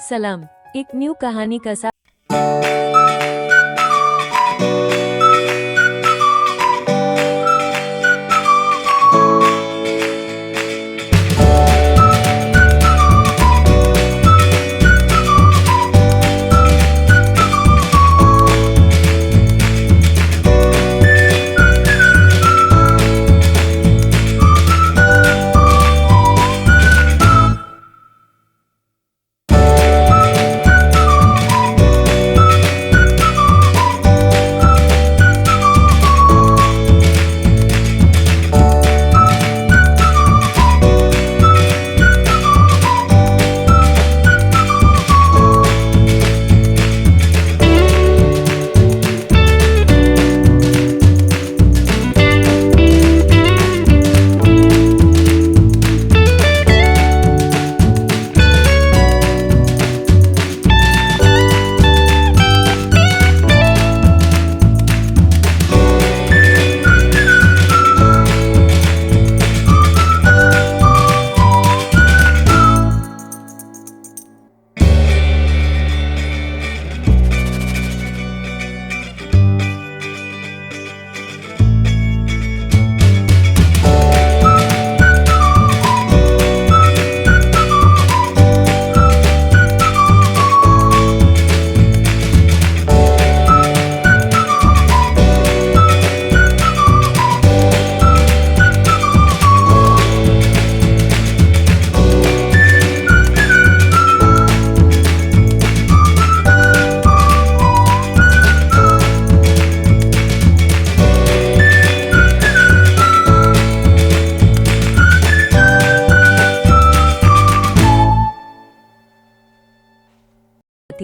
सलाम। एक न्यू कहानी का साथ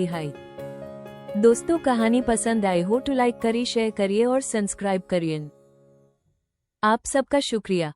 है। दोस्तों, कहानी पसंद आई हो तो लाइक करिए, शेयर करिए और सब्सक्राइब करिए। आप सबका शुक्रिया।